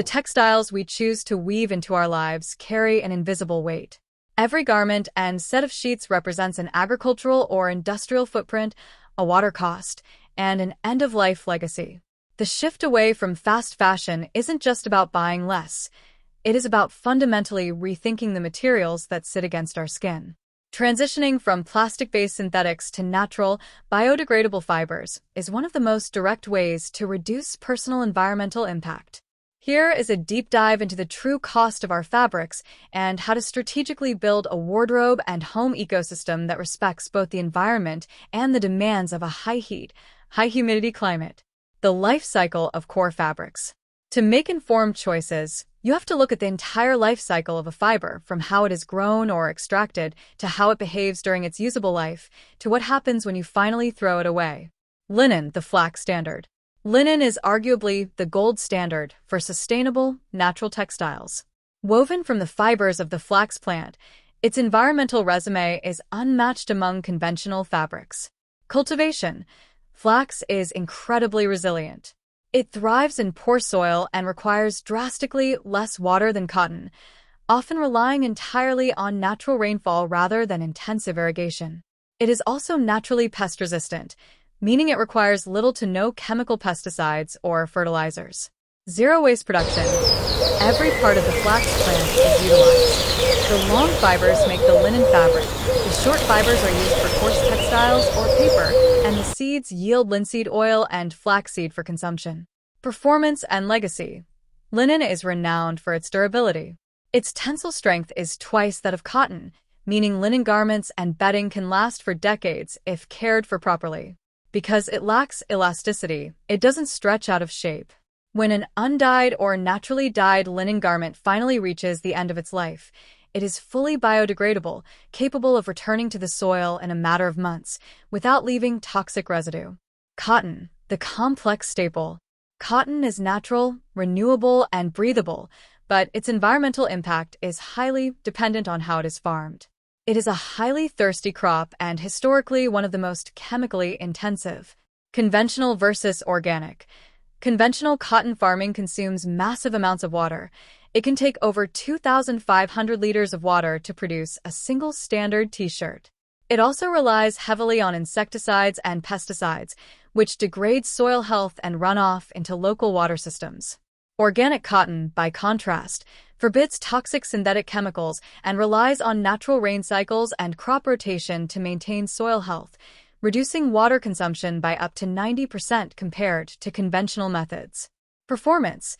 The textiles we choose to weave into our lives carry an invisible weight. Every garment and set of sheets represents an agricultural or industrial footprint, a water cost, and an end-of-life legacy. The shift away from fast fashion isn't just about buying less. It is about fundamentally rethinking the materials that sit against our skin. Transitioning from plastic-based synthetics to natural, biodegradable fibers is one of the most direct ways to reduce personal environmental impact. Here is a deep dive into the true cost of our fabrics and how to strategically build a wardrobe and home ecosystem that respects both the environment and the demands of a high-heat, high-humidity climate. The life cycle of core fabrics. To make informed choices, you have to look at the entire life cycle of a fiber, from how it is grown or extracted, to how it behaves during its usable life, to what happens when you finally throw it away. Linen, the flax standard. Linen is arguably the gold standard for sustainable, natural textiles. Woven from the fibers of the flax plant, its environmental resume is unmatched among conventional fabrics. Cultivation. Flax is incredibly resilient. It thrives in poor soil and requires drastically less water than cotton, often relying entirely on natural rainfall rather than intensive irrigation. It is also naturally pest-resistant, meaning it requires little to no chemical pesticides or fertilizers. Zero-waste production. Every part of the flax plant is utilized. The long fibers make the linen fabric, the short fibers are used for coarse textiles or paper, and the seeds yield linseed oil and flaxseed for consumption. Performance and legacy. Linen is renowned for its durability. Its tensile strength is twice that of cotton, meaning linen garments and bedding can last for decades if cared for properly. Because it lacks elasticity, it doesn't stretch out of shape. When an undyed or naturally dyed linen garment finally reaches the end of its life, it is fully biodegradable, capable of returning to the soil in a matter of months, without leaving toxic residue. Cotton, the complex staple. Cotton is natural, renewable, and breathable, but its environmental impact is highly dependent on how it is farmed. It is a highly thirsty crop and historically one of the most chemically intensive. Conventional versus organic. Conventional cotton farming consumes massive amounts of water. It can take over 2,500 liters of water to produce a single standard t-shirt. It also relies heavily on insecticides and pesticides, which degrade soil health and run off into local water systems. Organic cotton, by contrast, forbids toxic synthetic chemicals and relies on natural rain cycles and crop rotation to maintain soil health, reducing water consumption by up to 90% compared to conventional methods. Performance.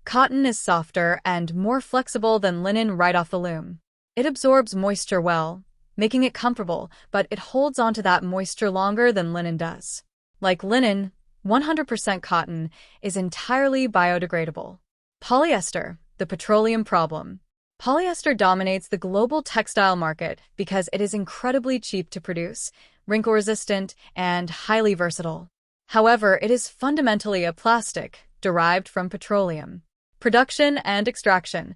Cotton is softer and more flexible than linen right off the loom. It absorbs moisture well, making it comfortable, but it holds onto that moisture longer than linen does. Like linen, 100% cotton is entirely biodegradable. Polyester, the petroleum problem. Polyester dominates the global textile market because it is incredibly cheap to produce, wrinkle-resistant, and highly versatile. However, it is fundamentally a plastic derived from petroleum. Production and extraction.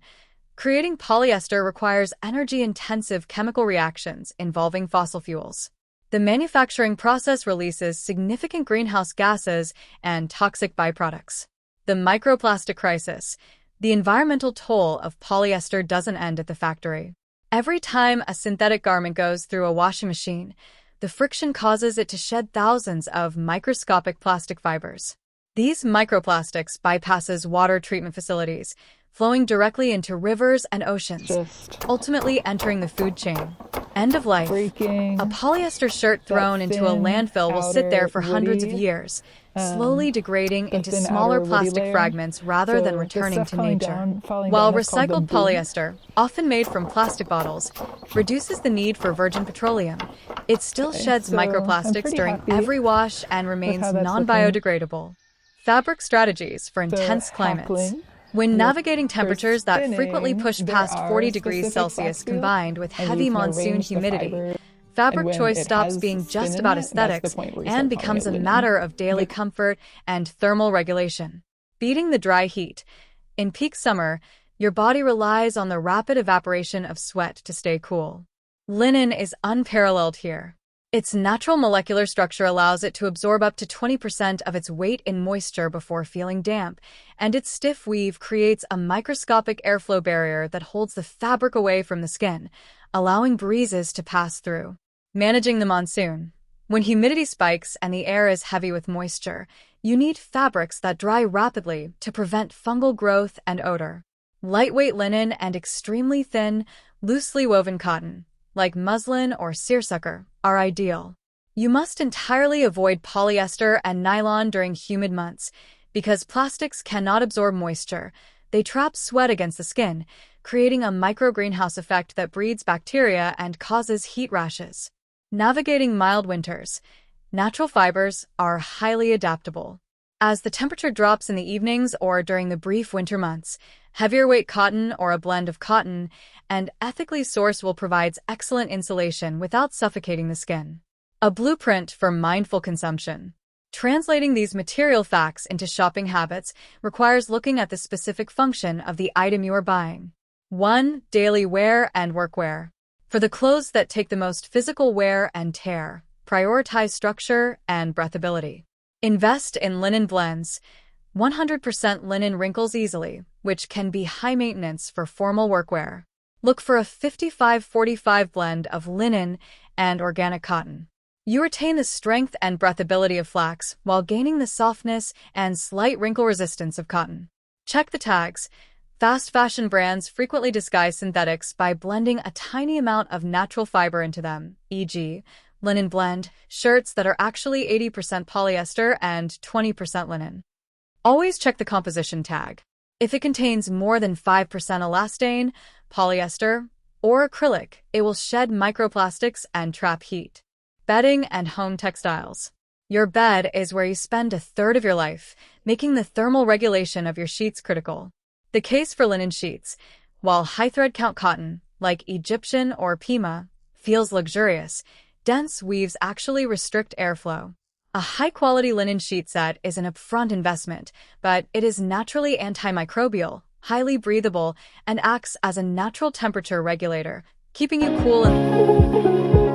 Creating polyester requires energy-intensive chemical reactions involving fossil fuels. The manufacturing process releases significant greenhouse gases and toxic byproducts. The microplastic crisis. The environmental toll of polyester doesn't end at the factory. Every time a synthetic garment goes through a washing machine, the friction causes it to shed thousands of microscopic plastic fibers. These microplastics bypasses water treatment facilities, flowing directly into rivers and oceans, ultimately entering the food chain. End of life. A polyester shirt thrown into a landfill will sit there for hundreds of years, slowly degrading into smaller plastic fragments rather than returning to nature. While recycled polyester, often made from plastic bottles, reduces the need for virgin petroleum, it still sheds microplastics during every wash and remains non-biodegradable. Fabric strategies for intense climates. When navigating temperatures that frequently push past 40 degrees Celsius combined with heavy monsoon humidity, fabric choice stops being just about aesthetics and becomes a matter of daily comfort and thermal regulation. Beating the dry heat. In peak summer, your body relies on the rapid evaporation of sweat to stay cool. Linen is unparalleled here. Its natural molecular structure allows it to absorb up to 20% of its weight in moisture before feeling damp, and its stiff weave creates a microscopic airflow barrier that holds the fabric away from the skin, allowing breezes to pass through. Managing the monsoon. When humidity spikes and the air is heavy with moisture, you need fabrics that dry rapidly to prevent fungal growth and odor. Lightweight linen and extremely thin, loosely woven cotton, like muslin or seersucker, are ideal. You must entirely avoid polyester and nylon during humid months because plastics cannot absorb moisture. They trap sweat against the skin, creating a micro-greenhouse effect that breeds bacteria and causes heat rashes. Navigating mild winters. Natural fibers are highly adaptable. As the temperature drops in the evenings or during the brief winter months, heavier weight cotton or a blend of cotton and ethically sourced wool provides excellent insulation without suffocating the skin. A blueprint for mindful consumption. Translating these material facts into shopping habits requires looking at the specific function of the item you are buying. 1. Daily wear and workwear. For the clothes that take the most physical wear and tear, prioritize structure and breathability. Invest in linen blends. 100% linen wrinkles easily, which can be high maintenance for formal workwear. Look for a 55-45 blend of linen and organic cotton. You retain the strength and breathability of flax while gaining the softness and slight wrinkle resistance of cotton. Check the tags. Fast fashion brands frequently disguise synthetics by blending a tiny amount of natural fiber into them, e.g., linen blend, shirts that are actually 80% polyester and 20% linen. Always check the composition tag. If it contains more than 5% elastane, polyester, or acrylic, it will shed microplastics and trap heat. Bedding and home textiles. Your bed is where you spend a third of your life, making the thermal regulation of your sheets critical. The case for linen sheets. While high thread count cotton, like Egyptian or Pima, feels luxurious, dense weaves actually restrict airflow. A high-quality linen sheet set is an upfront investment, but it is naturally antimicrobial, highly breathable, and acts as a natural temperature regulator, keeping you cool and